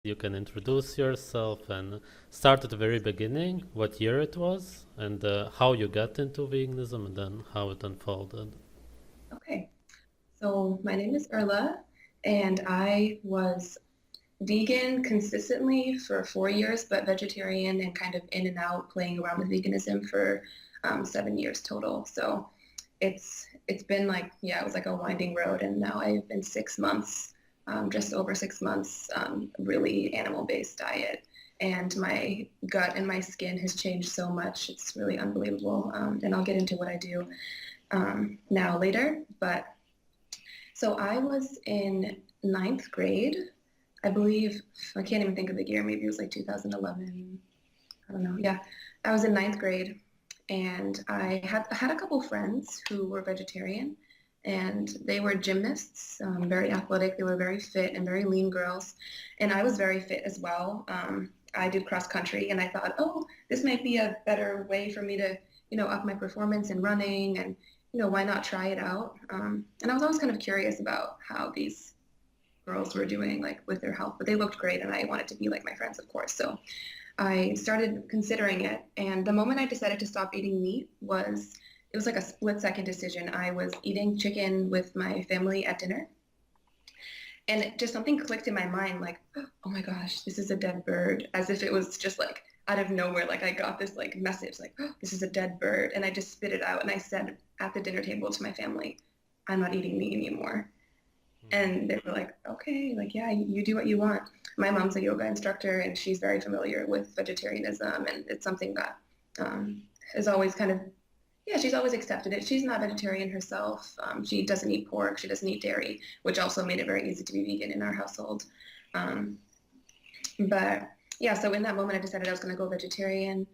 You can introduce yourself and start at the very beginning, what year it was, and how you got into veganism, and then how it unfolded. Okay, so my name is Erla, and I was vegan consistently for 4 years, but vegetarian and kind of in and out playing around with veganism for 7 years total. So it's been like, yeah, it was like a winding road, and now I've been 6 months, just over 6 months, really animal-based diet. And my gut and my skin has changed so much. It's really unbelievable. And I'll get into what I do now later. But so I was in ninth grade, I believe. I can't even think of the year. Maybe it was like 2011. I don't know. Yeah, I was in ninth grade, and I had a couple friends who were vegetarian, and they were gymnasts, very athletic. They were very fit and very lean girls, and I was very fit as well. I did cross country, and I thought, oh, this might be a better way for me to, up my performance in running, and why not try it out? And I was always kind of curious about how these girls were doing, like with their health, but they looked great, and I wanted to be like my friends, of course. So I started considering it, and the moment I decided to stop eating meat was it was like a split second decision. I was eating chicken with my family at dinner, and just something clicked in my mind, like, oh my gosh, this is a dead bird, as if it was just like out of nowhere. Like I got this like message, like, oh, this is a dead bird, and I just spit it out, and I said at the dinner table to my family, I'm not eating meat anymore. And they were like, okay, like, yeah, you do what you want. My mom's a yoga instructor, and she's very familiar with vegetarianism, and it's something that is always kind of, yeah, she's always accepted it. She's not vegetarian herself. She doesn't eat pork. She doesn't eat dairy, which also made it very easy to be vegan in our household. Um, but yeah, so in that moment, I decided I was going to go vegetarian.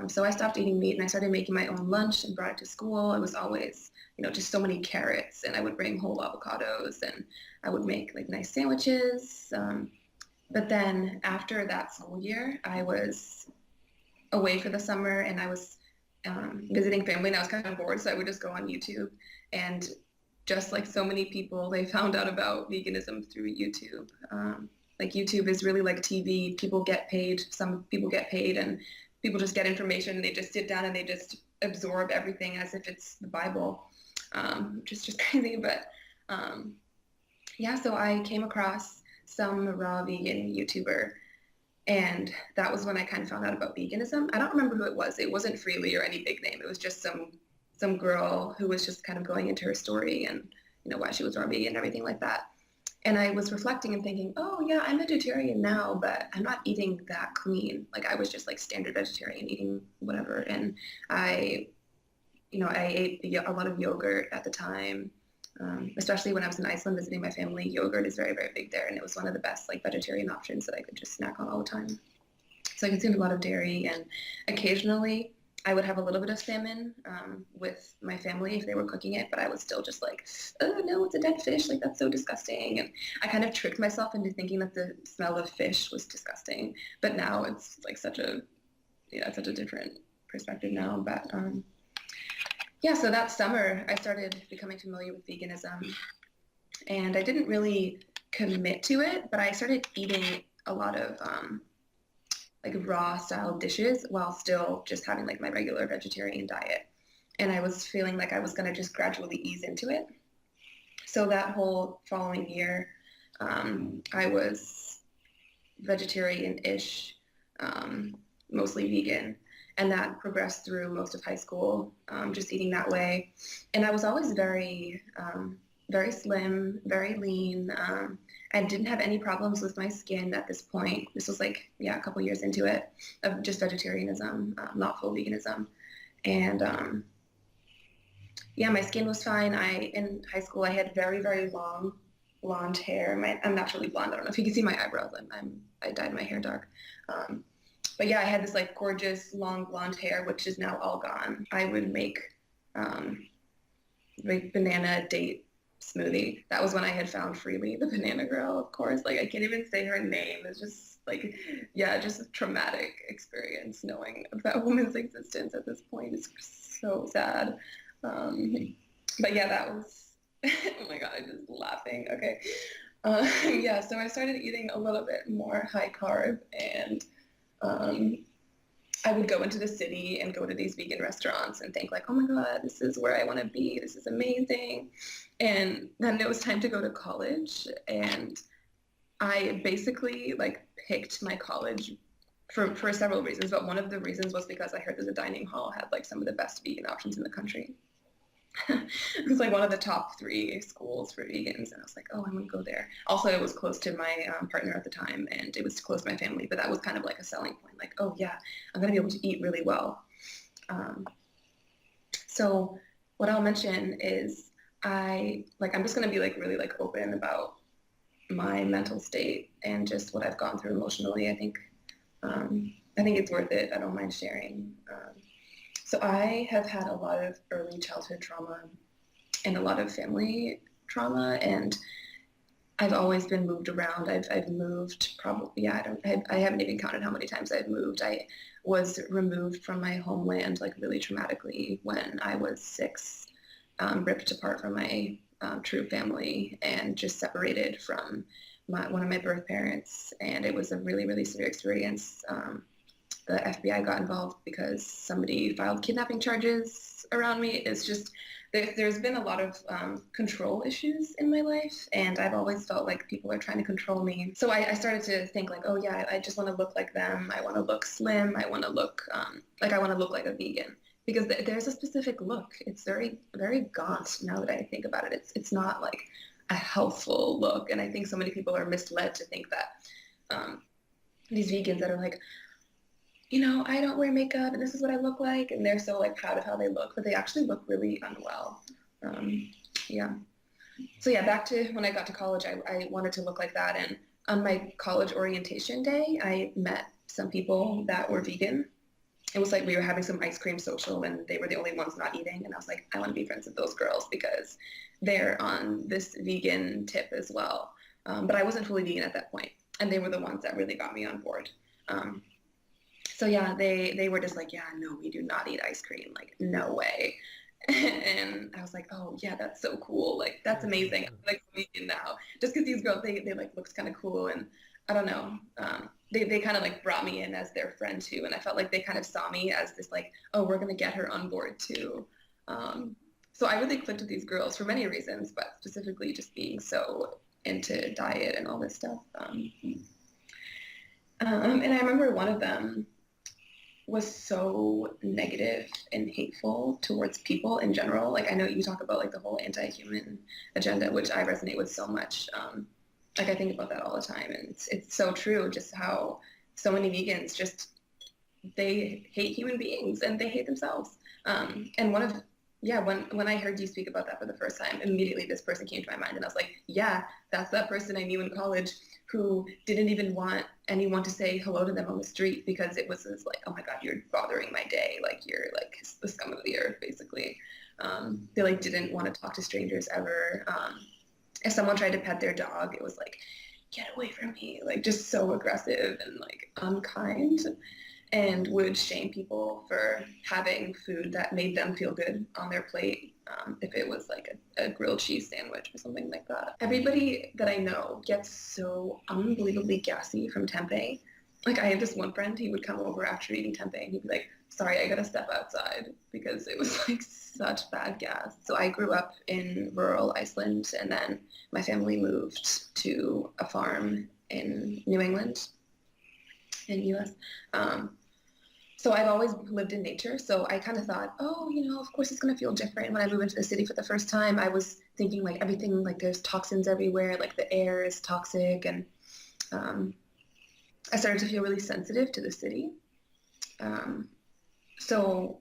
So I stopped eating meat and I started making my own lunch and brought it to school. It was always, just so many carrots, and I would bring whole avocados, and I would make like nice sandwiches. But then after that school year, I was away for the summer, and I was visiting family, and I was kind of bored. So I would just go on YouTube, and just like so many people, they found out about veganism through YouTube. Like YouTube is really like TV. People get paid. Some people get paid, and people just get information. And they just sit down and they just absorb everything as if it's the Bible, which is just crazy. But yeah, so I came across some raw vegan YouTuber, and that was when I kind of found out about veganism. I don't remember who it was. It wasn't Freely or any big name. It was just some girl who was just kind of going into her story and why she was raw vegan and everything like that. And I was reflecting and thinking, oh yeah, I'm vegetarian now, but I'm not eating that clean. Like I was just like standard vegetarian, eating whatever. And I, I ate a lot of yogurt at the time. Especially when I was in Iceland visiting my family, yogurt is very, very big there, and it was one of the best like vegetarian options that I could just snack on all the time. So I consumed a lot of dairy, and occasionally I would have a little bit of salmon with my family if they were cooking it, but I was still just like, oh no, it's a dead fish, like that's so disgusting. And I kind of tricked myself into thinking that the smell of fish was disgusting, but now it's like such a different perspective now. But yeah, so that summer I started becoming familiar with veganism, and I didn't really commit to it, but I started eating a lot of like raw style dishes while still just having like my regular vegetarian diet. And I was feeling like I was going to just gradually ease into it. So that whole following year, I was vegetarian-ish, mostly vegan. And that progressed through most of high school, just eating that way. And I was always very slim, very lean. I didn't have any problems with my skin at this point. This was like, yeah, a couple years into it of just vegetarianism, not full veganism. And yeah, my skin was fine. In high school, I had very, very long blonde hair. I'm naturally blonde. I don't know if you can see my eyebrows. I dyed my hair dark. Um, but yeah, I had this like gorgeous long blonde hair, which is now all gone. I would um, make banana date smoothie. That was when I had found Freely, the banana girl, of course. Like I can't even say her name. It's just like, yeah, just a traumatic experience knowing of that woman's existence at this point. It's so sad. Um, but yeah, that was, oh my God, I'm just laughing. Okay. Yeah, so I started eating a little bit more high carb, and um, I would go into the city and go to these vegan restaurants and think like, oh my God, this is where I want to be. This is amazing. And then it was time to go to college, and I basically like picked my college for several reasons, but one of the reasons was because I heard that the dining hall had like some of the best vegan options in the country. It was like one of the top three schools for vegans, and I was like, oh, I want to go there. Also, it was close to my partner at the time, and it was close to my family, but that was kind of like a selling point, like, oh yeah, I'm gonna be able to eat really well. Um, so what I'll mention is I'm just gonna be like really like open about my mental state and just what I've gone through emotionally. I think it's worth it. I don't mind sharing. So I have had a lot of early childhood trauma and a lot of family trauma, and I've always been moved around. I've moved probably, yeah, I haven't even counted how many times I've moved. I was removed from my homeland like really traumatically when I was 6, ripped apart from my true family and just separated from one of my birth parents. And it was a really, really severe experience. The FBI got involved because somebody filed kidnapping charges around me. It's just, there's been a lot of control issues in my life, and I've always felt like people are trying to control me. So I started to think like, oh yeah, I just want to look like them. I want to look slim. I want to look I want to look like a vegan, because there's a specific look. It's very, very gaunt now that I think about it. It's not like a healthful look, and I think so many people are misled to think that these vegans that are like, I don't wear makeup and this is what I look like. And they're so like proud of how they look, but they actually look really unwell. Yeah. So yeah, back to when I got to college, I wanted to look like that. And on my college orientation day, I met some people that were vegan. It was like we were having some ice cream social, and they were the only ones not eating. And I was like, I want to be friends with those girls because they're on this vegan tip as well. But I wasn't fully vegan at that point, and they were the ones that really got me on board. So yeah, they were just like, yeah, no, we do not eat ice cream. Like, no way. And I was like, oh yeah, that's so cool. Like, that's amazing. I'm like vegan now. Just because these girls, they like looked kind of cool, and I don't know. They kind of like brought me in as their friend too, and I felt like they kind of saw me as this like, oh, we're gonna get her on board too. So I really clicked with these girls for many reasons, but specifically just being so into diet and all this stuff. And I remember one of them was so negative and hateful towards people in general. Like, I know you talk about like the whole anti-human agenda, which I resonate with so much. Like, I think about that all the time, and it's so true, just how so many vegans just, they hate human beings and they hate themselves. And when I heard you speak about that for the first time, immediately this person came to my mind, and I was like, yeah, that's that person I knew in college who didn't even want anyone to say hello to them on the street because it was just like, oh my God, you're bothering my day. Like, you're like the scum of the earth, basically. They like didn't want to talk to strangers ever. If someone tried to pet their dog, it was like, get away from me. Like, just so aggressive and like unkind, and would shame people for having food that made them feel good on their plate. If it was like a grilled cheese sandwich or something like that. Everybody that I know gets so unbelievably gassy from tempeh. Like, I have this one friend, he would come over after eating tempeh and he'd be like, sorry, I gotta step outside, because it was like such bad gas. So I grew up in rural Iceland, and then my family moved to a farm in New England in US. So I've always lived in nature. So I kind of thought, oh, of course it's going to feel different when I move into the city for the first time. I was thinking like everything, like there's toxins everywhere, like the air is toxic. And I started to feel really sensitive to the city. So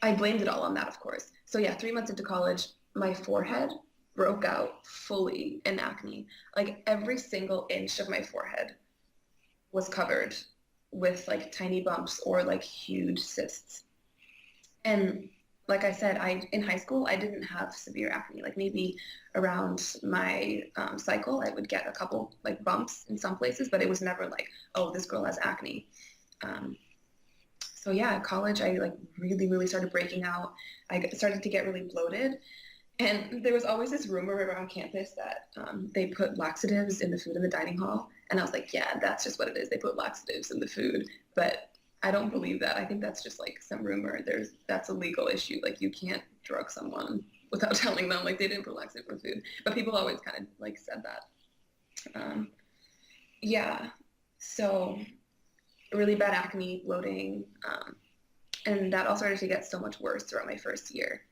I blamed it all on that, of course. So yeah, 3 months into college, my forehead broke out fully in acne. Like, every single inch of my forehead was covered with like tiny bumps or like huge cysts. And like I said, in high school, I didn't have severe acne. Like, maybe around my cycle, I would get a couple like bumps in some places, but it was never like, oh, this girl has acne. So yeah, at college, I like really, really started breaking out. I started to get really bloated. And there was always this rumor around campus that they put laxatives in the food in the dining hall. And I was like, yeah, that's just what it is. They put laxatives in the food. But I don't believe that. I think that's just like some rumor. That's a legal issue. Like you can't drug someone without telling them like they didn't put laxative in food. But people always kind of like said that. Um, yeah. So really bad acne, bloating, and that all started to get so much worse throughout my first year.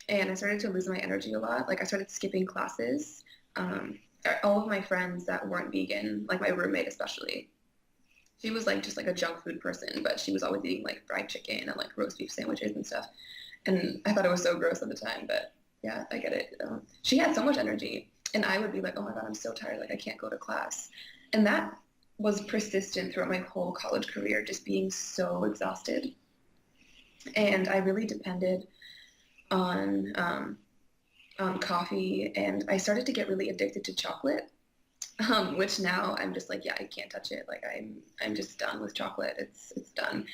And I started to lose my energy a lot. Like I started skipping classes. Um, all of my friends that weren't vegan, like my roommate especially, she was like just like a junk food person, but she was always eating like fried chicken and like roast beef sandwiches and stuff. And I thought it was so gross at the time, but yeah, I get it. She had so much energy, and I would be like, oh my God, I'm so tired. Like I can't go to class. And that was persistent throughout my whole college career, just being so exhausted. And I really depended on coffee, and I started to get really addicted to chocolate, which now I'm just like, yeah, I can't touch it. Like I'm just done with chocolate. It's done.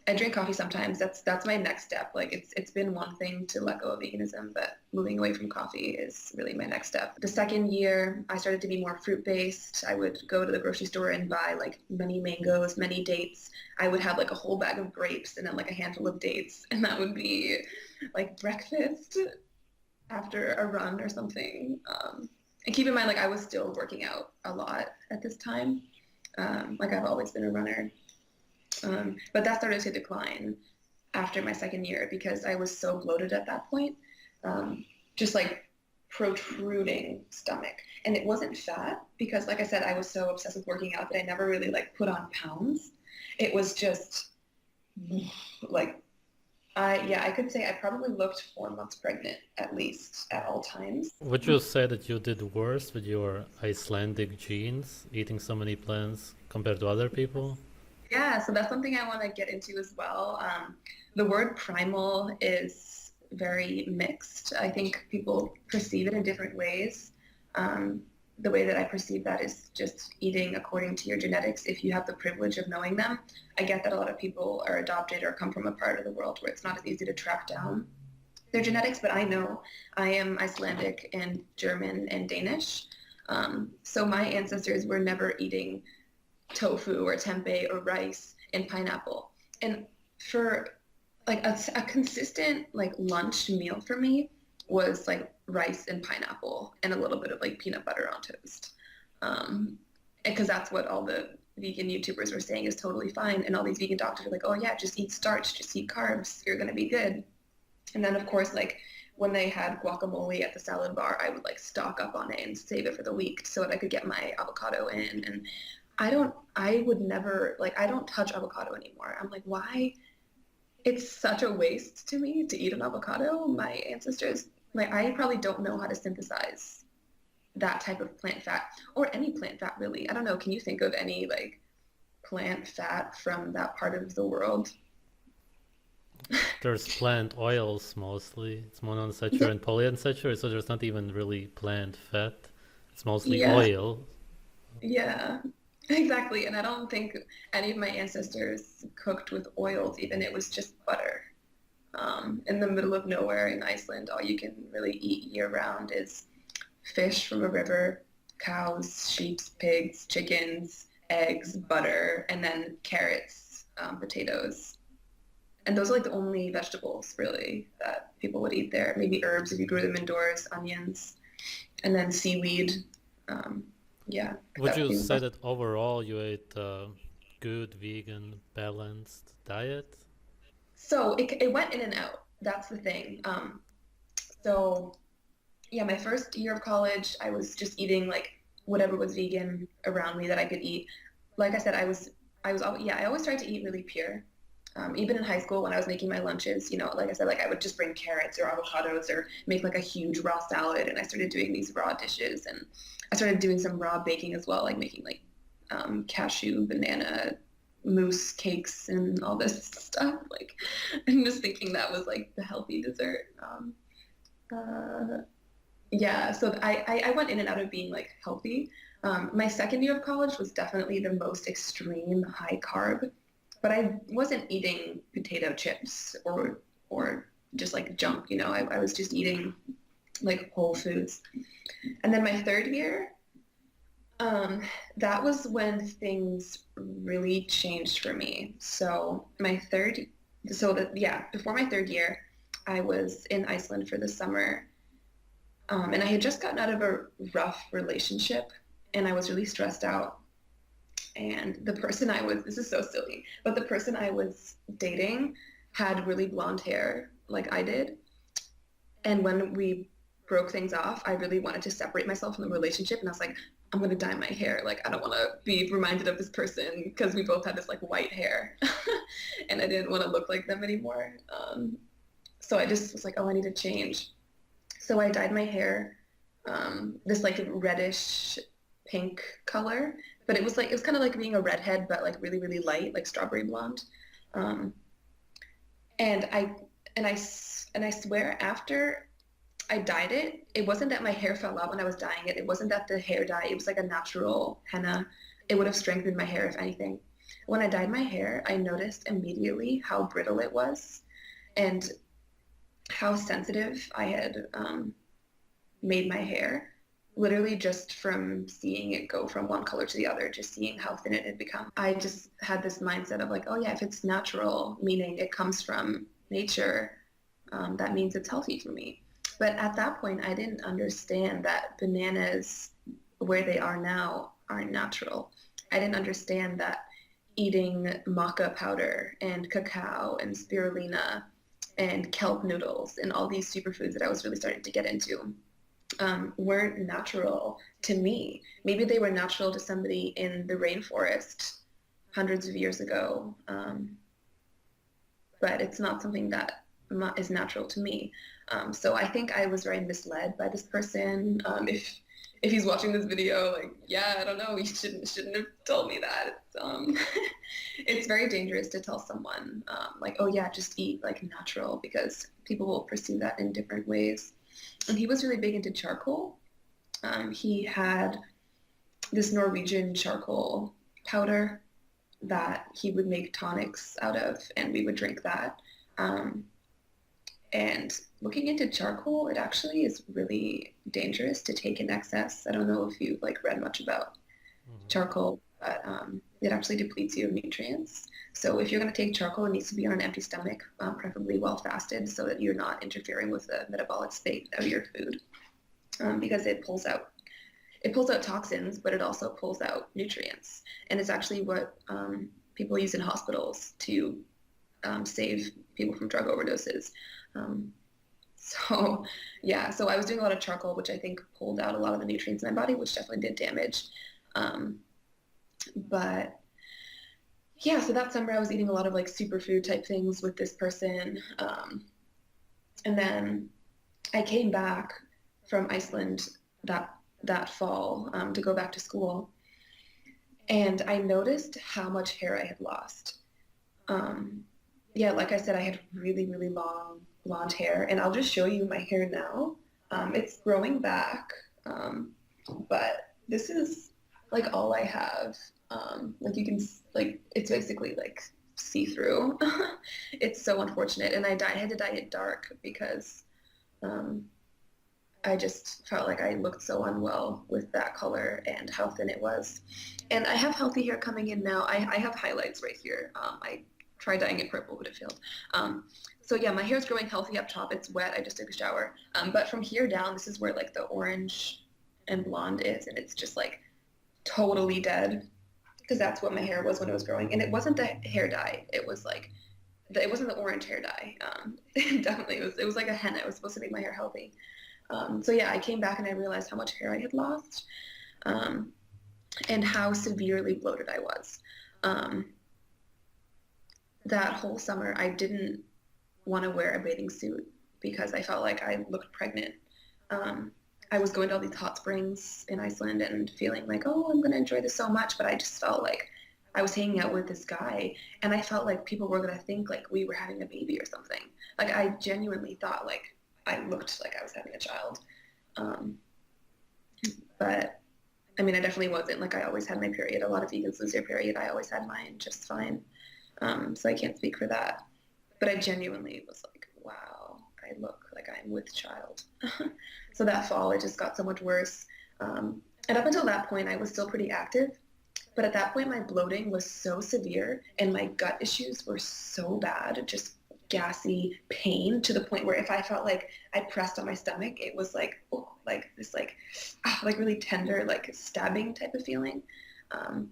I drink coffee sometimes. That's my next step. Like it's been one thing to let go of veganism, but moving away from coffee is really my next step. The second year, I started to be more fruit based. I would go to the grocery store and buy like many mangoes, many dates. I would have like a whole bag of grapes and then like a handful of dates, and that would be like breakfast after a run or something. And keep in mind, like I was still working out a lot at this time. Like I've always been a runner. But that started to decline after my second year because I was so bloated at that point. Just like protruding stomach. And it wasn't fat because like I said, I was so obsessed with working out that I never really like put on pounds. It was just like I could say I probably looked 4 months pregnant at least at all times. Would you say that you did worse with your Icelandic genes, eating so many plants compared to other people? Yeah, so that's something I want to get into as well. The word primal is very mixed. I think people perceive it in different ways. The way that I perceive that is just eating according to your genetics if you have the privilege of knowing them. I get that a lot of people are adopted or come from a part of the world where it's not as easy to track down their genetics, but I know I am Icelandic and German and Danish. So my ancestors were never eating tofu or tempeh or rice and pineapple. And for like a consistent like lunch meal for me was like rice and pineapple and a little bit of like peanut butter on toast. Because that's what all the vegan YouTubers were saying is totally fine. And all these vegan doctors are like, oh yeah, just eat starch, just eat carbs, you're gonna be good. And then of course, like when they had guacamole at the salad bar, I would like stock up on it and save it for the week so that I could get my avocado in. And I would never, like, I don't touch avocado anymore. I'm like, why? It's such a waste to me to eat an avocado. My ancestors, like, I probably don't know how to synthesize that type of plant fat or any plant fat really. I don't know. Can you think of any like plant fat from that part of the world? There's plant oils mostly. It's monounsaturated and polyunsaturated, so there's not even really plant fat. It's mostly Yeah, oil. yeah, exactly. And I don't think any of my ancestors cooked with oils even. It was just butter. In the middle of nowhere in Iceland, all you can really eat year round is fish from a river, cows, sheep, pigs, chickens, eggs, butter, and then carrots, potatoes. And those are like the only vegetables really that people would eat there. Maybe herbs if you grew them indoors, onions, and then seaweed. Um, yeah, Would that would you be say that overall you ate a good, vegan, balanced diet? so it went in and out. That's the thing. So yeah, my first year of college, I was just eating like whatever was vegan around me that I could eat. Like I said, I always tried to eat really pure. Even in high school when I was making my lunches, like I said, like I would just bring carrots or avocados or make like a huge raw salad. And I started doing these raw dishes, and I started doing some raw baking as well, like making like cashew, banana, mousse cakes and all this stuff. Like, and just thinking that was like the healthy dessert. Uh, yeah, so I went in and out of being like healthy. My second year of college was definitely the most extreme high carb, but I wasn't eating potato chips or just like junk, I was just eating like whole foods. And then my third year, that was when things really changed for me. Before my third year, I was in Iceland for the summer, and I had just gotten out of a rough relationship, and I was really stressed out. And this is so silly, but the person I was dating had really blonde hair like I did. And when we broke things off, I really wanted to separate myself from the relationship. And I was like, I'm going to dye my hair. Like, I don't want to be reminded of this person because we both had this like white hair and I didn't want to look like them anymore. So I just was like, oh, I need to change. So I dyed my hair this like reddish pink color, but it was kind of like being a redhead, but like really, really light, like strawberry blonde. Um, and I swear after I dyed it, it wasn't that my hair fell out when I was dyeing it. It wasn't that the hair dye, it was like a natural henna. It would have strengthened my hair if anything. When I dyed my hair, I noticed immediately how brittle it was and how sensitive I had made my hair, literally just from seeing it go from one color to the other, just seeing how thin it had become. I just had this mindset of like, oh yeah, if it's natural, meaning it comes from nature, that means it's healthy for me. But at that point, I didn't understand that bananas, where they are now, aren't natural. I didn't understand that eating maca powder and cacao and spirulina and kelp noodles and all these superfoods that I was really starting to get into weren't natural to me. Maybe they were natural to somebody in the rainforest hundreds of years ago, but it's not something that is natural to me. So I think I was very misled by this person. If he's watching this video, like, yeah, I don't know, you shouldn't have told me that. It's very dangerous to tell someone like, oh yeah, just eat like natural, because people will pursue that in different ways. And he was really big into charcoal. He had this Norwegian charcoal powder that he would make tonics out of, and we would drink that. And looking into charcoal, it actually is really dangerous to take in excess. I don't know if you've like read much about charcoal, but it actually depletes you of nutrients. So if you're going to take charcoal, it needs to be on an empty stomach, preferably well fasted, so that you're not interfering with the metabolic state of your food, because it pulls out toxins, but it also pulls out nutrients. And it's actually what people use in hospitals to save people from drug overdoses. So I was doing a lot of charcoal, which I think pulled out a lot of the nutrients in my body, which definitely did damage. But yeah, so that summer I was eating a lot of like superfood type things with this person. And then I came back from Iceland that fall to go back to school. And I noticed how much hair I had lost. Like I said, I had really, really long blonde hair, and I'll just show you my hair now. It's growing back, but this is like all I have. Like you can, like, it's basically like see-through. It's so unfortunate. And I had to dye it dark because I just felt like I looked so unwell with that color and how thin it was. And I have healthy hair coming in now. I have highlights right here. I tried dyeing it purple, but it failed. So yeah, my hair is growing healthy up top. It's wet. I just took a shower. But from here down, this is where like the orange and blonde is, and it's just like totally dead, because that's what my hair was when it was growing. And it wasn't the hair dye. It was like, it wasn't the orange hair dye. Definitely, it was like a henna. It was supposed to make my hair healthy. So yeah, I came back and I realized how much hair I had lost, and how severely bloated I was. That whole summer, I didn't want to wear a bathing suit because I felt like I looked pregnant. I was going to all these hot springs in Iceland and feeling like, oh, I'm going to enjoy this so much, but I just felt like I was hanging out with this guy, and I felt like people were going to think like we were having a baby or something. Like I genuinely thought like I looked like I was having a child. But I mean, I definitely wasn't. Like I always had my period. A lot of vegans lose their period. I always had mine just fine. So I can't speak for that. But I genuinely was like, wow, I I look like I'm with child. So that fall, it just got so much worse. And up until that point, I was still pretty active. But at that point, my bloating was so severe and my gut issues were so bad, just gassy pain to the point where if I felt like I pressed on my stomach, it was like, oh, like this, like really tender, like stabbing type of feeling. Um,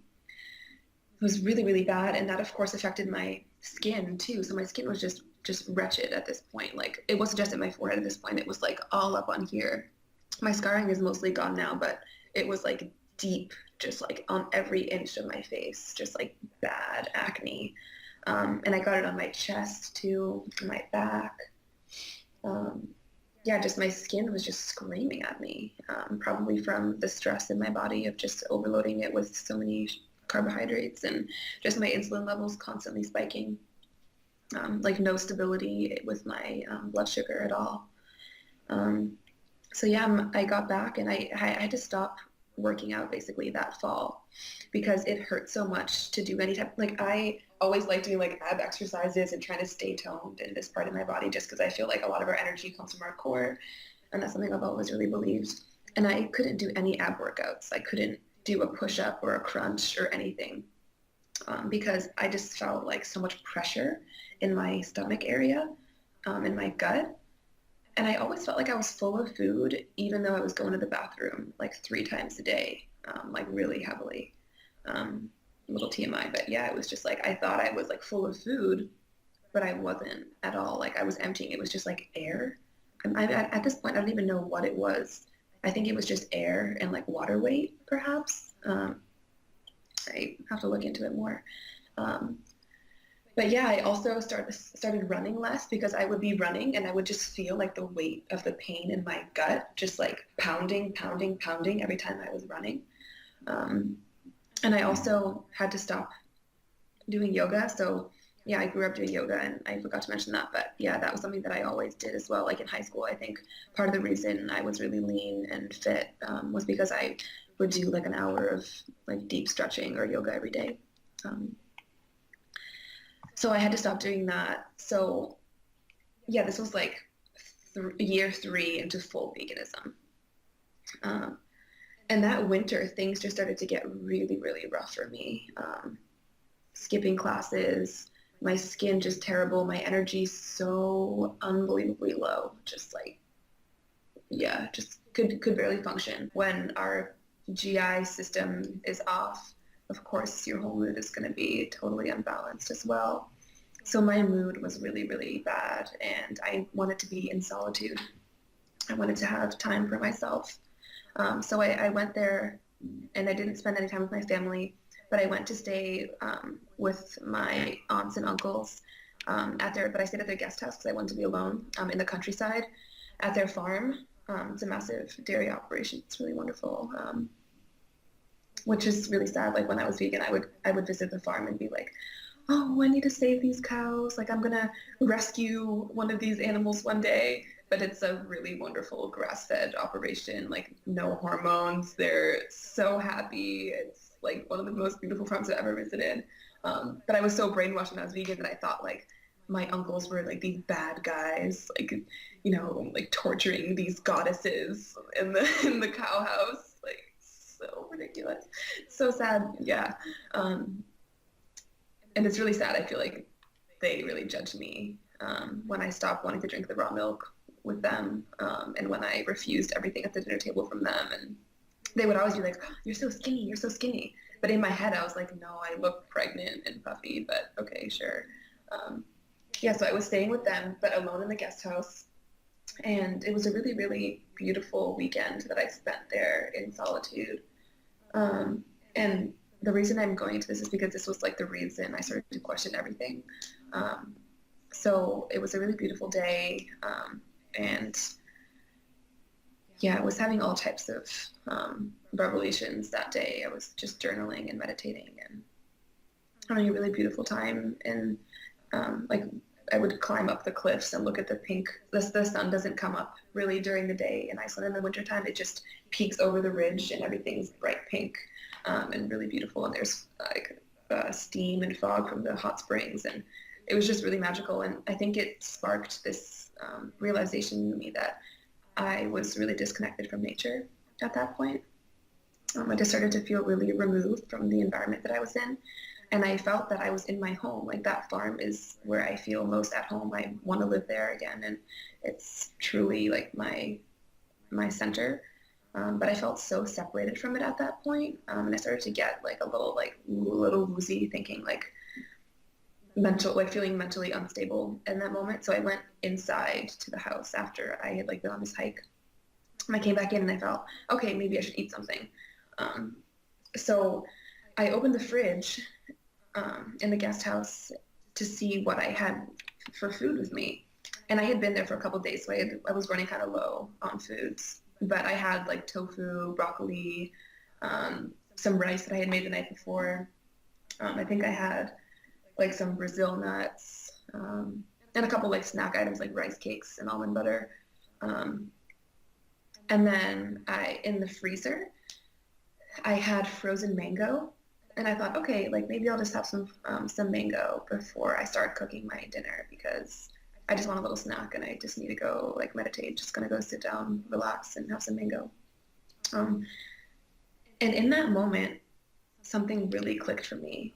it was really, really bad. And that, of course, affected my skin too. So my skin was just wretched at this point. Like it wasn't just at my forehead at this point. It was like all up on here. My scarring is mostly gone now, but it was like deep, just like on every inch of my face, just like bad acne. And I got it on my chest too, my back. Yeah, just my skin was just screaming at me, probably from the stress in my body of just overloading it with so many carbohydrates and just my insulin levels constantly spiking. Like no stability with my blood sugar at all. So yeah, I got back and I had to stop working out basically that fall because it hurt so much to do any type, like I always like doing like ab exercises and trying to stay toned in this part of my body just because I feel like a lot of our energy comes from our core, and that's something I've always really believed. And I couldn't do any ab workouts. I couldn't do a push-up or a crunch or anything because I just felt like so much pressure in my stomach area, in my gut. And I always felt like I was full of food, even though I was going to the bathroom like 3 times a day, like really heavily. A little TMI, but yeah, it was just like I thought I was like full of food, but I wasn't at all. Like I was emptying. It was just like air. At this point, I don't even know what it was. I think it was just air and like water weight, perhaps. I have to look into it more. But yeah, I also started running less because I would be running and I would just feel like the weight of the pain in my gut, just like pounding, pounding, pounding every time I was running. And I also had to stop doing yoga. So yeah, I grew up doing yoga and I forgot to mention that, but yeah, that was something that I always did as well. Like in high school, I think part of the reason I was really lean and fit was because I would do like an hour of like deep stretching or yoga every day. So I had to stop doing that. So yeah, this was like year 3 into full veganism. And that winter, things just started to get really, really rough for me. Skipping classes, my skin just terrible, my energy so unbelievably low, just like, yeah, just could barely function. When our GI system is off, of course, your whole mood is going to be totally unbalanced as well. So my mood was really, really bad, and I wanted to be in solitude. I wanted to have time for myself. So I went there, and I didn't spend any time with my family, but I went to stay with my aunts and uncles but I stayed at their guest house because I wanted to be alone in the countryside at their farm. It's a massive dairy operation. It's really wonderful. Which is really sad. Like when I was vegan, I would visit the farm and be like, oh, I need to save these cows. Like I'm gonna rescue one of these animals one day. But it's a really wonderful grass-fed operation, like no hormones. They're so happy. It's like one of the most beautiful farms I've ever visited. But I was so brainwashed when I was vegan that I thought like my uncles were like these bad guys, like, you know, like torturing these goddesses in the cow house. Like so ridiculous, so sad. Yeah. And it's really sad. I feel like they really judged me when I stopped wanting to drink the raw milk with them, and when I refused everything at the dinner table from them. And they would always be like, oh, you're so skinny, you're so skinny. But in my head, I was like, no, I look pregnant and puffy, but okay, sure. Yeah, so I was staying with them, but alone in the guest house. And it was a really, really beautiful weekend that I spent there in solitude. And the reason I'm going into this is because this was like the reason I started to question everything. So it was a really beautiful day. And yeah, I was having all types of revelations that day. I was just journaling and meditating and having a really beautiful time. And like I would climb up the cliffs and look at the pink. The sun doesn't come up really during the day in Iceland in the wintertime. It just peeks over the ridge and everything's bright pink and really beautiful. And there's like steam and fog from the hot springs. And it was just really magical. And I think it sparked this realization in me that I was really disconnected from nature at that point. I just started to feel really removed from the environment that I was in. And I felt that I was in my home. Like that farm is where I feel most at home. I want to live there again. And it's truly like my center. But I felt so separated from it at that point. And I started to get like a little woozy, thinking like feeling mentally unstable in that moment. So I went inside to the house after I had like been on this hike. And I came back in and I felt, okay, maybe I should eat something. So I opened the fridge in the guest house to see what I had for food with me. And I had been there for a couple of days, so I was running kind of low on foods. But I had like tofu, broccoli, some rice that I had made the night before. I think I had like some Brazil nuts, and a couple like snack items like rice cakes and almond butter. And then in the freezer, I had frozen mango. And I thought, okay, like maybe I'll just have some mango before I start cooking my dinner because I just want a little snack and I just need to go like meditate. Just gonna go sit down, relax, and have some mango. And in that moment, something really clicked for me.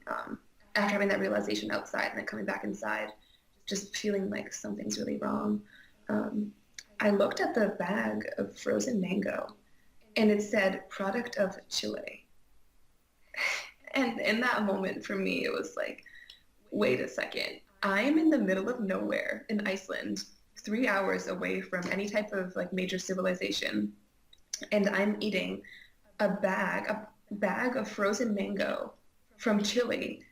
After having that realization outside and then coming back inside, just feeling like something's really wrong. I looked at the bag of frozen mango and it said product of Chile. And in that moment for me, it was like, wait a second. I'm in the middle of nowhere in Iceland, 3 hours away from any type of like major civilization. And I'm eating a bag of frozen mango from Chile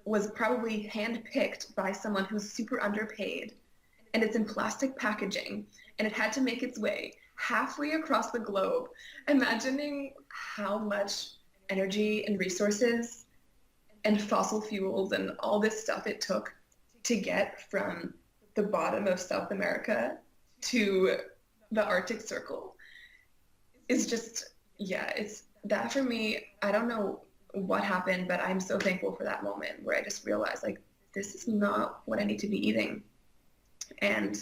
was probably hand-picked by someone who's super underpaid. And it's in plastic packaging. And it had to make its way halfway across the globe. Imagining how much energy and resources and fossil fuels and all this stuff it took to get from the bottom of South America to the Arctic Circle is just, yeah, it's that for me. I don't know what happened, but I'm so thankful for that moment where I just realized like, this is not what I need to be eating. And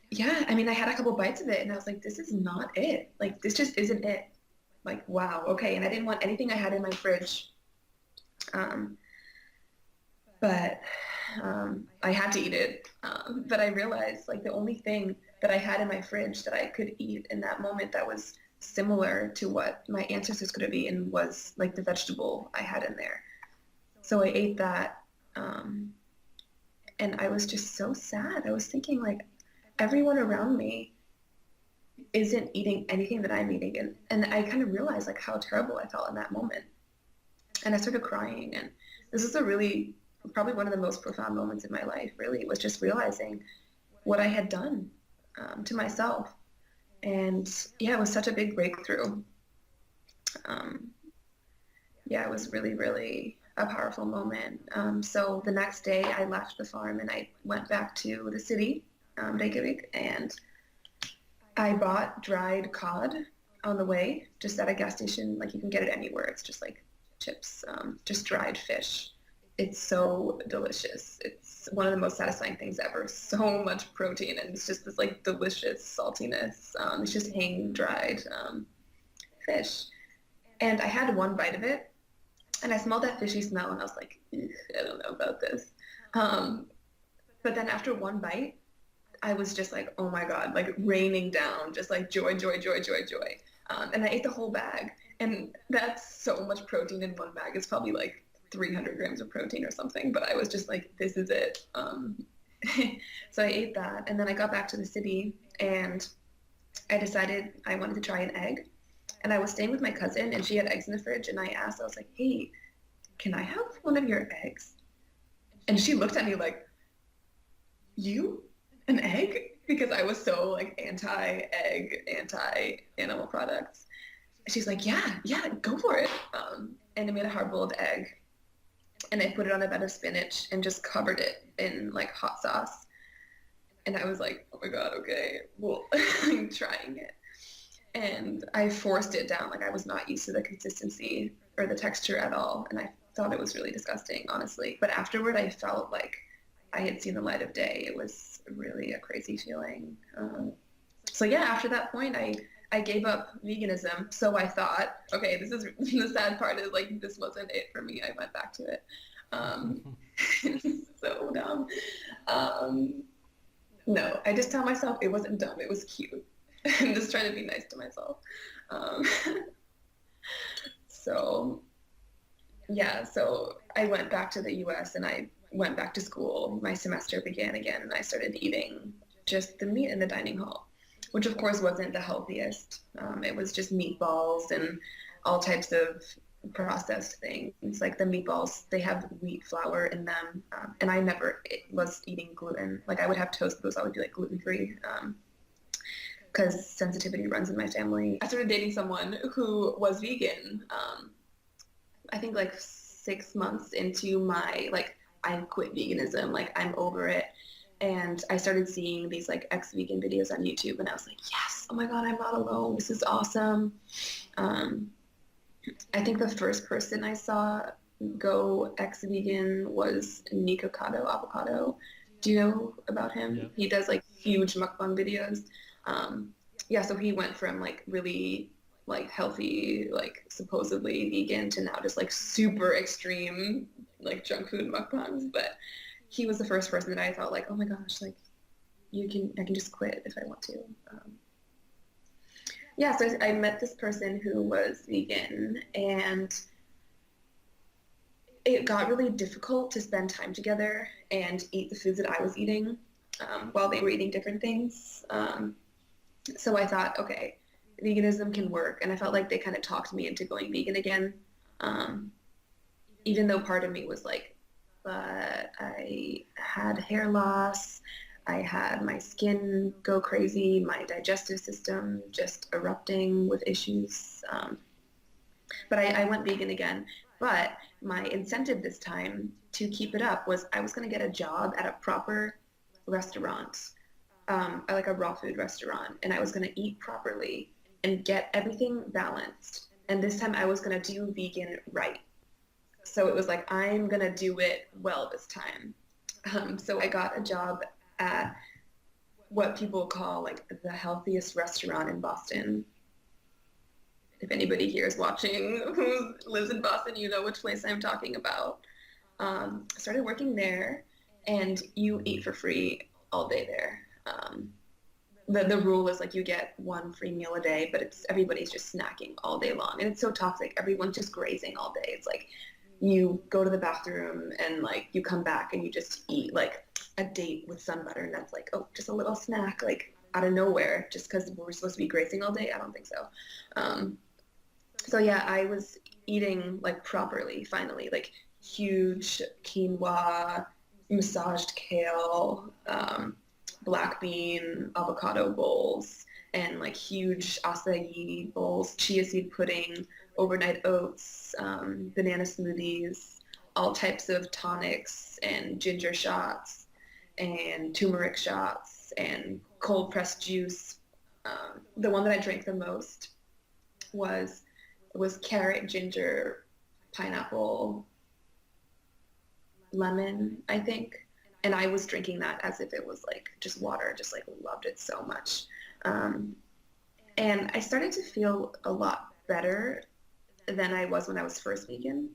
yeah, I mean, I had a couple bites of it and I was like, this is not it. Like, this just isn't it. Like, wow, okay. And I didn't want anything I had in my fridge. But I had to eat it. But I realized like the only thing that I had in my fridge that I could eat in that moment that was similar to what my ancestors could have eaten was like the vegetable I had in there. So I ate that. And I was just so sad. I was thinking like everyone around me isn't eating anything that I'm eating. And I kind of realized like how terrible I felt in that moment. And I started crying. And this is probably one of the most profound moments in my life, really, was just realizing what I had done to myself. And yeah, it was such a big breakthrough. Yeah, it was really, really a powerful moment. So the next day I left the farm and I went back to the city, Reykjavik, and I bought dried cod on the way, just at a gas station. Like you can get it anywhere. It's just like chips, just dried fish. It's so delicious. It's one of the most satisfying things ever. So much protein and it's just this like delicious saltiness. It's just hang dried fish. And I had one bite of it and I smelled that fishy smell and I was like, I don't know about this. But then after one bite, I was just like, oh my God, like raining down, just like joy, joy, joy, joy, joy. And I ate the whole bag. And that's so much protein in one bag. It's probably like 300 grams of protein or something. But I was just like, this is it. So I ate that. And then I got back to the city and I decided I wanted to try an egg. And I was staying with my cousin and she had eggs in the fridge. And I asked, I was like, hey, can I have one of your eggs? And she looked at me like, you? An egg? Because I was so like anti-egg, anti-animal products. She's like, yeah, go for it. And I made a hard-boiled egg and I put it on a bed of spinach and just covered it in like hot sauce. And I was like, oh my God, okay, well, I'm trying it. And I forced it down. Like I was not used to the consistency or the texture at all. And I thought it was really disgusting, honestly. But afterward, I felt like I had seen the light of day. It was really a crazy feeling. So yeah, after that point, I gave up veganism. So I thought, okay, this is the sad part is like this wasn't it for me. I went back to it. Um, so dumb. Um, no, I just tell myself it wasn't dumb. It was cute. I'm just trying to be nice to myself. Um, so yeah, so I went back to the US and I went back to school. My semester began again and I started eating just the meat in the dining hall, which of course wasn't the healthiest. It was just meatballs and all types of processed things. Like the meatballs, they have wheat flour in them. And I never was eating gluten. Like I would have toast, but it would always be like gluten-free. Because sensitivity runs in my family. I started dating someone who was vegan. I think like 6 months into my like I quit veganism, like I'm over it. And I started seeing these like ex-vegan videos on YouTube and I was like, yes, oh my God, I'm not alone. This is awesome. I think the first person I saw go ex-vegan was Nikocado Avocado. Do you know about him? Yeah. He does like huge mukbang videos. Yeah, so he went from like really like healthy, like supposedly vegan to now just like super extreme like junk food mukbangs. But he was the first person that I thought like, oh my gosh, like I can just quit if I want to. Yeah, so I met this person who was vegan and it got really difficult to spend time together and eat the foods that I was eating while they were eating different things. So I thought, okay, veganism can work. And I felt like they kind of talked me into going vegan again. Even though part of me was like, but I had hair loss. I had my skin go crazy, my digestive system just erupting with issues. But I went vegan again. But my incentive this time to keep it up was I was going to get a job at a proper restaurant, like a raw food restaurant, and I was going to eat properly and get everything balanced. And this time I was going to do vegan right. So it was like, I'm going to do it well this time. So I got a job at what people call like the healthiest restaurant in Boston. If anybody here is watching who lives in Boston, you know which place I'm talking about. Started working there, and you eat for free all day there. The rule is like you get one free meal a day, but everybody's just snacking all day long, and it's so toxic. Everyone's just grazing all day. It's like you go to the bathroom and like you come back and you just eat like a date with sun butter, and that's like, oh, just a little snack like out of nowhere just because we're supposed to be grazing all day. I don't think so. So yeah, I was eating like properly finally, like huge quinoa, massaged kale, black bean, avocado bowls, and like huge acai bowls, chia seed pudding, overnight oats, banana smoothies, all types of tonics and ginger shots and turmeric shots and cold pressed juice. The one that I drank the most was carrot, ginger, pineapple, lemon, I think. And I was drinking that as if it was like just water, just like loved it so much. And I started to feel a lot better than I was when I was first vegan.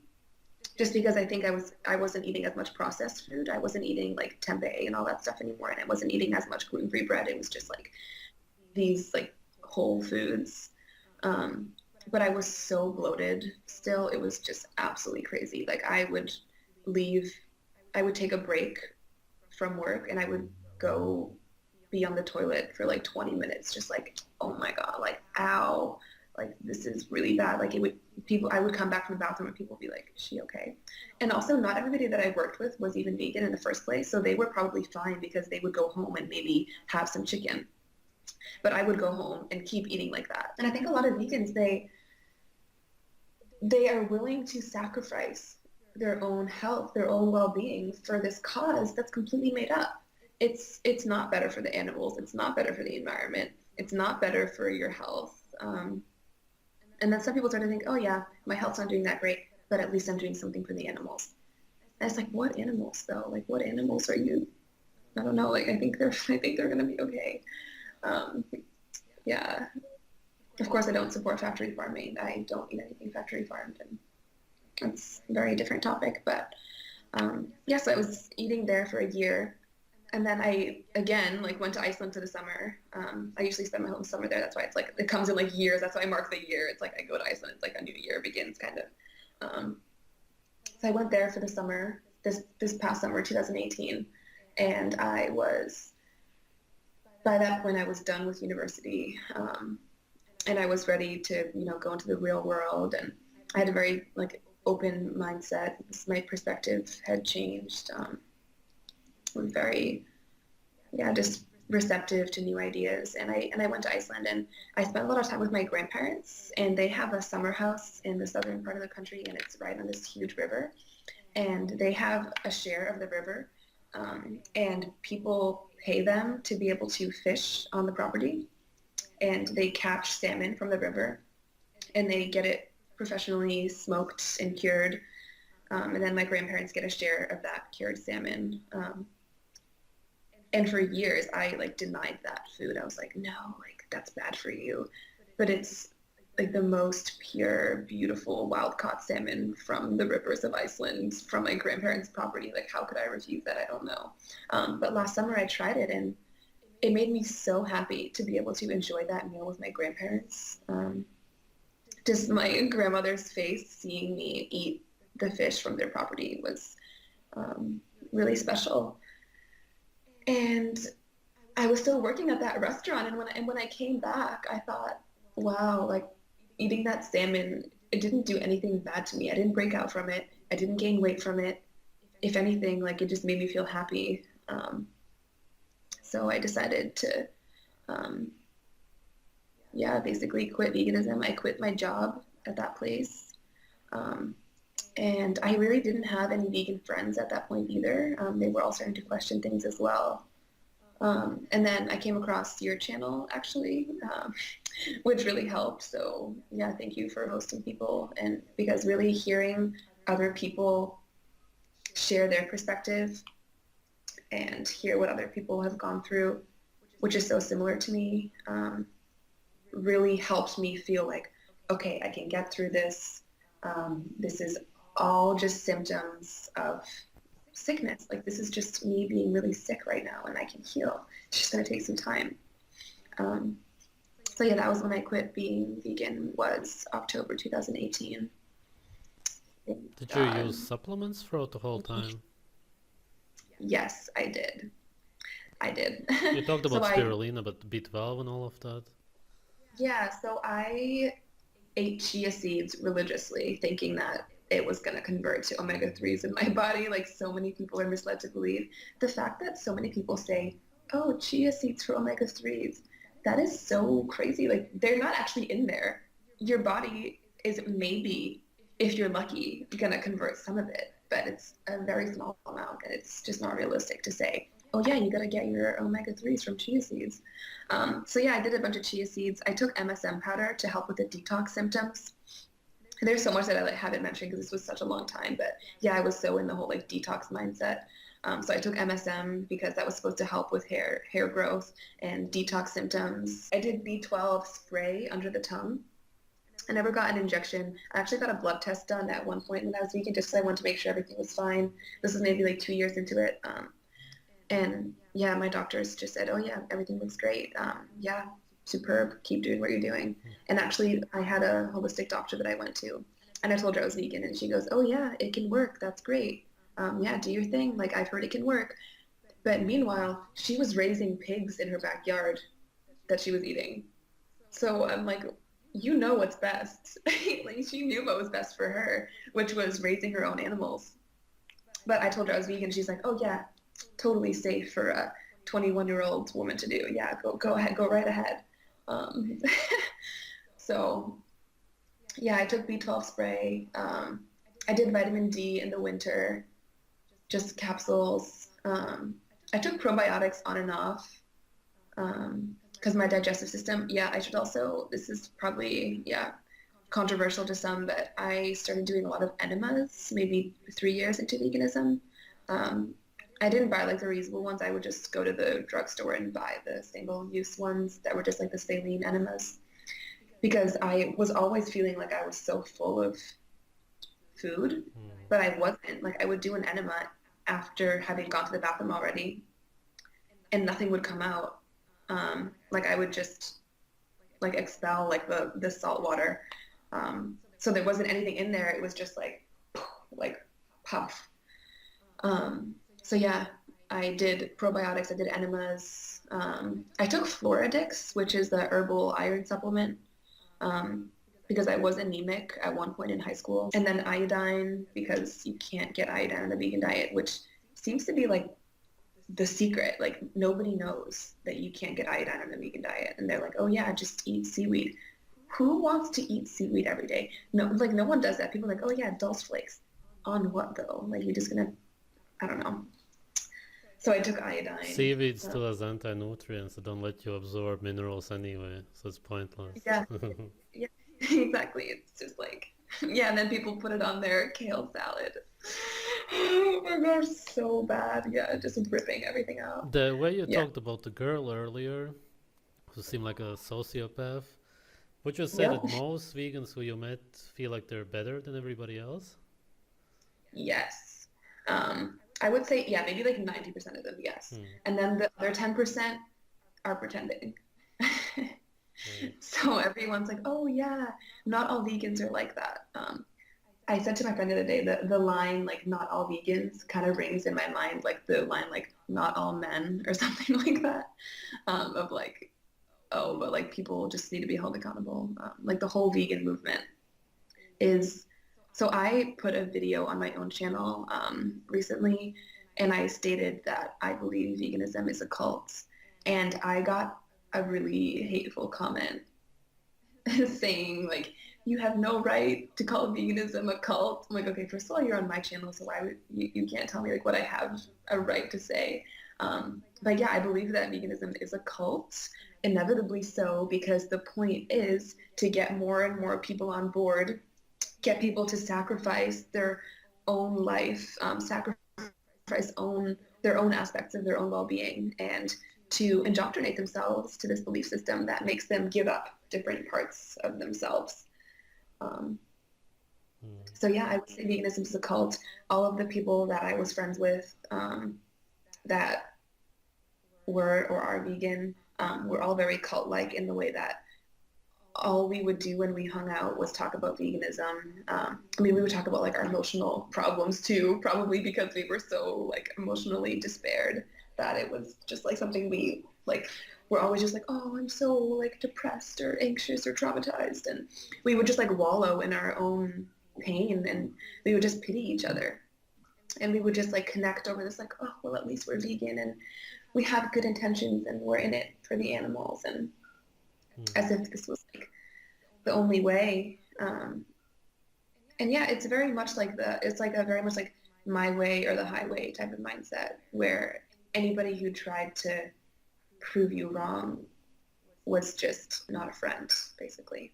Just because I think I wasn't eating as much processed food. I wasn't eating like tempeh and all that stuff anymore, and I wasn't eating as much gluten-free bread. It was just like these like whole foods. But I was so bloated still. It was just absolutely crazy. Like I would take a break from work and I would go be on the toilet for like 20 minutes, just like, oh my God, like, ow, like this is really bad. Like I would come back from the bathroom and people would be like, is she okay? And also not everybody that I worked with was even vegan in the first place. So they were probably fine because they would go home and maybe have some chicken. But I would go home and keep eating like that. And I think a lot of vegans, they are willing to sacrifice their own health, their own well-being for this cause that's completely made up. It's not better for the animals. It's not better for the environment. It's not better for your health. And then some people start to think, oh yeah, my health's not doing that great, but at least I'm doing something for the animals. And it's like, what animals though? Like, what animals are you? I don't know. Like, I think they're gonna be okay. Um, yeah. Of course, I don't support factory farming. I don't eat anything factory farmed, and that's a very different topic. But yeah, so I was eating there for a year, and then I again like went to Iceland for the summer. I usually spend my whole summer there. That's why it's like it comes in like years. That's why I mark the year. It's like I go to Iceland. It's like a new year begins kind of. Um, so I went there for the summer. This past summer, 2018, and I was by that point I was done with university, and I was ready to go into the real world. And I had a very like open mindset. My perspective had changed. Was very just receptive to new ideas. And I went to Iceland, and I spent a lot of time with my grandparents, and they have a summer house in the southern part of the country, and it's right on this huge river. And they have a share of the river, and people pay them to be able to fish on the property, and they catch salmon from the river, and they get it professionally smoked and cured. And then my grandparents get a share of that cured salmon. And for years, I like denied that food. I was like, no, like that's bad for you. But it's like the most pure, beautiful, wild-caught salmon from the rivers of Iceland, from my grandparents' property. Like, how could I refuse that? I don't know. But last summer I tried it, and it made me so happy to be able to enjoy that meal with my grandparents. Just my grandmother's face seeing me eat the fish from their property was really special. And I was still working at that restaurant, and when I came back, I thought, wow, like eating that salmon, it didn't do anything bad to me. I didn't break out from it. I didn't gain weight from it. If anything, like it just made me feel happy. So I decided to, basically quit veganism. I quit my job at that place. And I really didn't have any vegan friends at that point either. They were all starting to question things as well. And then I came across your channel actually, which really helped. So yeah, thank you for hosting people, and because really hearing other people share their perspective and hear what other people have gone through, which is so similar to me, really helped me feel like, okay, I can get through this. This is all just symptoms of sickness. Like this is just me being really sick right now, and I can heal. It's just going to take some time. So yeah, that was when I quit being vegan, was October 2018. Did you use supplements throughout the whole time? Yes, I did. I did. You talked So about spirulina, but B12 and all of that. so I ate chia seeds religiously, thinking that it was going to convert to omega-3s in my body, like so many people are misled to believe. The fact that so many people say, oh, chia seeds for omega-3s, that is so crazy. Like they're not actually in there. Your body is maybe, if you're lucky, going to convert some of it, but it's a very small amount, and it's just not realistic to say, oh yeah, you got to get your omega-3s from chia seeds. So yeah, I did a bunch of chia seeds. I took MSM powder to help with the detox symptoms. There's so much that I haven't mentioned because this was such a long time, but yeah, I was so in the whole like detox mindset. So I took MSM because that was supposed to help with hair growth and detox symptoms. I did B12 spray under the tongue. I never got an injection. I actually got a blood test done at one point when I was vegan, just because I wanted to make sure everything was fine. This was maybe like 2 years into it. And yeah, my doctors just said, oh yeah, everything looks great. Yeah, superb. Keep doing what you're doing. And actually, I had a holistic doctor that I went to, and I told her I was vegan, and she goes, oh yeah, it can work. That's great. Yeah, do your thing. Like I've heard it can work. But meanwhile, she was raising pigs in her backyard that she was eating. So I'm like, you know what's best. Like she knew what was best for her, which was raising her own animals. But I told her I was vegan. She's like, oh yeah, totally safe for a 21-year-old woman to do. Yeah, go ahead, go right ahead. Um, so yeah, I took B12 spray. I did vitamin D in the winter, just capsules. I took probiotics on and off because my digestive system, yeah, I should also, this is probably, yeah, controversial to some, but I started doing a lot of enemas maybe 3 years into veganism. Um, I didn't buy like the reusable ones. I would just go to the drugstore and buy the single-use ones that were just like the saline enemas because I was always feeling like I was so full of food, Mm. but I wasn't. Like I would do an enema after having gone to the bathroom already and nothing would come out. Like I would just like expel like the salt water. So there wasn't anything in there. It was just like puff. So yeah, I did probiotics. I did enemas. I took Floradix, which is the herbal iron supplement, because I was anemic at one point in high school, and then iodine because you can't get iodine on the vegan diet, which seems to be like the secret. Like nobody knows that you can't get iodine on the vegan diet, and they're like, "Oh yeah, just eat seaweed." Who wants to eat seaweed every day? No, like no one does that. People are like, "Oh yeah, dulse flakes." On what though? Like you're just gonna, I don't know. So I took iodine. Seaweed still has anti-nutrients that don't let you absorb minerals anyway, so it's pointless. Yeah, yeah, exactly. It's just like, yeah, and then people put it on their kale salad. Oh my gosh, so bad. Yeah, just ripping everything out. The way you Yeah. talked about the girl earlier, who seemed like a sociopath, would you say that Yep. most vegans who you met feel like they're better than everybody else? Yes. I would say, yeah, maybe like 90% of them, yes. Hmm. And then the other 10% are pretending. Right. So everyone's like, oh yeah, not all vegans are like that. I said to my friend the other day that the line like not all vegans kind of rings in my mind like the line like not all men or something like that. Of like, oh, but like people just need to be held accountable. Like the whole vegan movement is so I put a video on my own channel recently and I stated that I believe veganism is a cult. And I got a really hateful comment saying like you have no right to call veganism a cult. I'm like, okay, first of all, you're on my channel, so why would you can't tell me like what I have a right to say. But yeah, I believe that veganism is a cult, inevitably so, because the point is to get more and more people on board, get people to sacrifice their own life, sacrifice their own aspects of their own well-being, and to indoctrinate themselves to this belief system that makes them give up different parts of themselves. Um, Hmm. so yeah, I would say veganism is a cult. All of the people that I was friends with that were or are vegan were all very cult-like in the way that all we would do when we hung out was talk about veganism. I mean, we would talk about like our emotional problems too, probably because we were so like emotionally despaired that it was just like something we like we're always just like, oh, I'm so like depressed or anxious or traumatized. And we would just like wallow in our own pain and we would just pity each other. And we would just like connect over this like, oh, well, at least we're vegan and we have good intentions and we're in it for the animals and Hmm. as if this was like the only way. And yeah, it's like a very much like my way or the highway type of mindset where anybody who tried to prove you wrong was just not a friend, basically.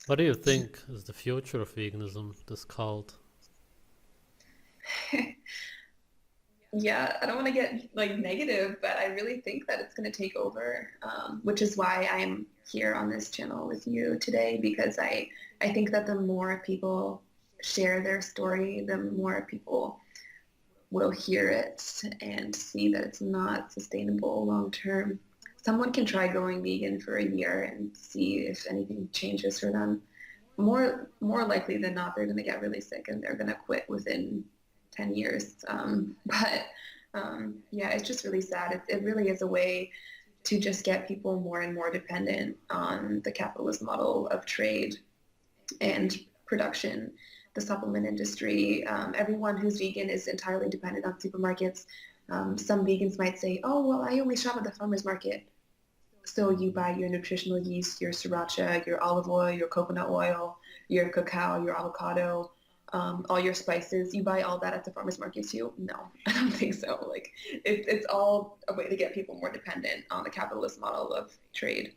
What do you think is the future of veganism, this cult? Yeah, I don't want to get like negative, but I really think that it's going to take over, which is why I'm here on this channel with you today because I think that the more people share their story, the more people will hear it and see that it's not sustainable long term. Someone can try going vegan for a year and see if anything changes for them. More likely than not, they're going to get really sick and they're going to quit within 10 years. But yeah, it's just really sad. It really is a way to just get people more and more dependent on the capitalist model of trade and production, the supplement industry. Everyone who's vegan is entirely dependent on supermarkets. Some vegans might say, oh, well, I only shop at the farmer's market. So you buy your nutritional yeast, your sriracha, your olive oil, your coconut oil, your cacao, your avocado, all your spices. You buy all that at the farmer's market too? No, I don't think so. Like it's all a way to get people more dependent on the capitalist model of trade.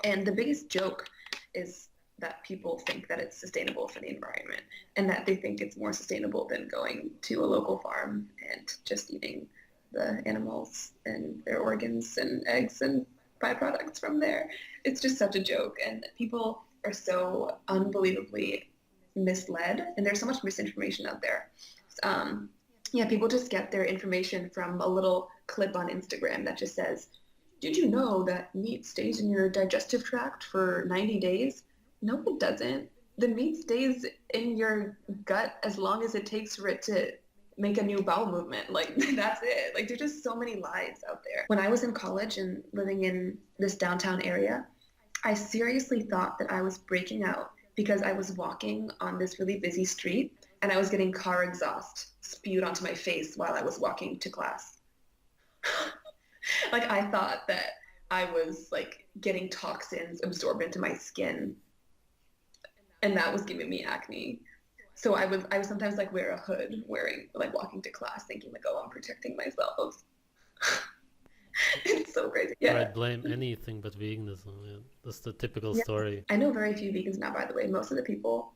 And the biggest joke is that people think that it's sustainable for the environment, and that they think it's more sustainable than going to a local farm and just eating the animals and their organs and eggs and byproducts from there. It's just such a joke, and people are so unbelievably misled, and there's so much misinformation out there. Yeah, people just get their information from a little clip on Instagram that just says, did you know that meat stays in your digestive tract for 90 days? No, it doesn't. The meat stays in your gut as long as it takes for it to make a new bowel movement. Like, that's it. Like, there's just so many lies out there. When I was in college and living in this downtown area, I seriously thought that I was breaking out because I was walking on this really busy street and I was getting car exhaust spewed onto my face while I was walking to class. Like, I thought that I was like getting toxins absorbed into my skin, and that was giving me acne. So I would sometimes like wear a hood wearing like walking to class thinking like, oh, I'm protecting myself. It's so crazy. Or Yeah. I'd blame anything but veganism. Yeah. That's the typical Yeah. story. I know very few vegans now, by the way. Most of the people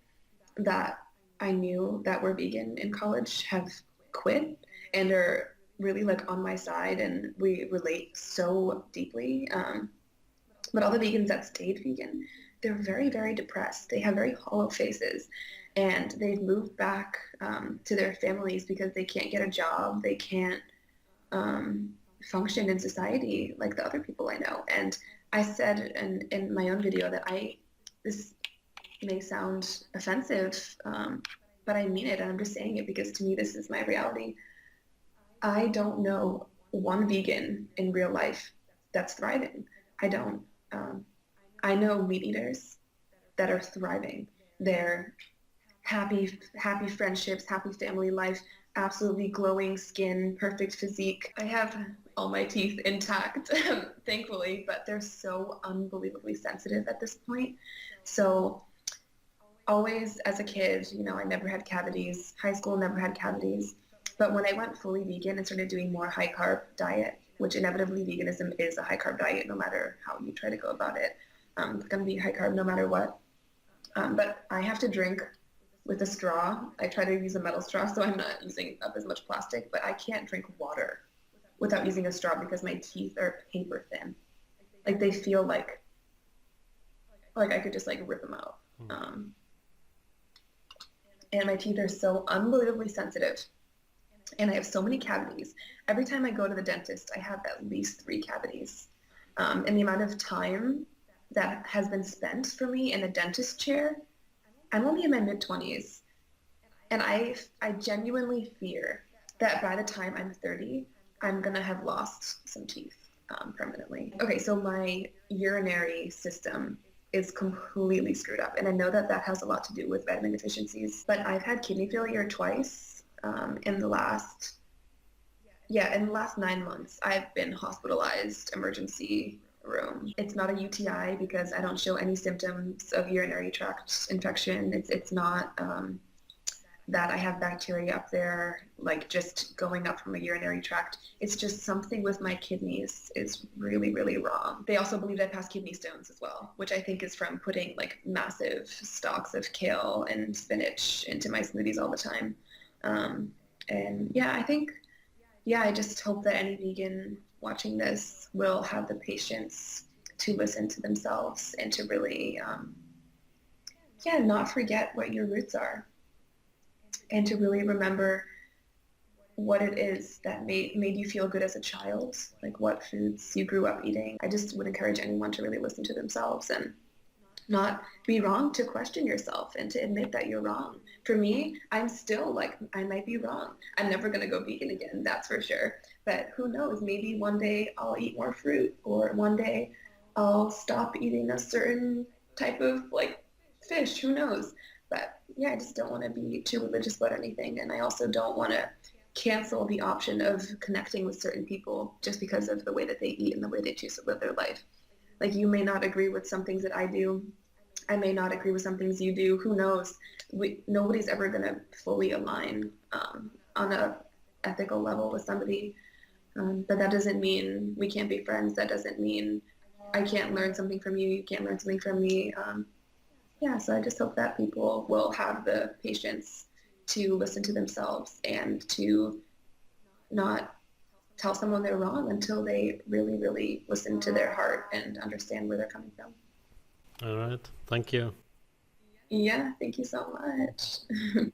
that I knew that were vegan in college have quit and are really like on my side, and we relate so deeply. But all the vegans that stayed vegan, they're very, very depressed. They have very hollow faces, and they've moved back to their families because they can't get a job. They can't function in society like the other people I know. And I said in my own video that this may sound offensive, but I mean it. And I'm just saying it because to me, this is my reality. I don't know one vegan in real life that's thriving. I don't. I know meat eaters that are thriving. They're happy friendships, happy family life, absolutely glowing skin, perfect physique. I have all my teeth intact, thankfully, but they're so unbelievably sensitive at this point. So always as a kid, I never had cavities. High school, never had cavities. But when I went fully vegan and started doing more high carb diet, which inevitably veganism is a high carb diet no matter how you try to go about it. It's going to be high carb no matter what. But I have to drink with a straw. I try to use a metal straw so I'm not using up as much plastic, but I can't drink water without using a straw because my teeth are paper thin. Like they feel like I could just like rip them out. And my teeth are so unbelievably sensitive. And I have so many cavities. Every time I go to the dentist, I have at least 3 cavities. And the amount of time that has been spent for me in a dentist chair, I'm only in my mid-20s. And I genuinely fear that by the time I'm 30, I'm going to have lost some teeth permanently. Okay, so my urinary system is completely screwed up. And I know that has a lot to do with vitamin deficiencies. But I've had kidney failure twice. In the last 9 months, I've been hospitalized, emergency room. It's not a UTI because I don't show any symptoms of urinary tract infection. It's not that I have bacteria up there, like just going up from a urinary tract. It's just something with my kidneys is really, really wrong. They also believe I pass kidney stones as well, which I think is from putting like massive stalks of kale and spinach into my smoothies all the time. And yeah, I just hope that any vegan watching this will have the patience to listen to themselves and to really, not forget what your roots are and to really remember what it is that made you feel good as a child, like what foods you grew up eating. I just would encourage anyone to really listen to themselves and not be wrong to question yourself and to admit that you're wrong. For me, I'm still like, I might be wrong. I'm never going to go vegan again, that's for sure. But who knows, maybe one day I'll eat more fruit, or one day I'll stop eating a certain type of like fish, who knows. But yeah, I just don't want to be too religious about anything. And I also don't want to cancel the option of connecting with certain people just because of the way that they eat and the way they choose to live their life. Like you may not agree with some things that I do. I may not agree with some things you do. Who knows? Nobody's ever going to fully align on a ethical level with somebody. But that doesn't mean we can't be friends. That doesn't mean I can't learn something from you. You can't learn something from me. Yeah, so I just hope that people will have the patience to listen to themselves and to not tell someone they're wrong until they really, really listen to their heart and understand where they're coming from. All right. Thank you. Yeah, thank you so much.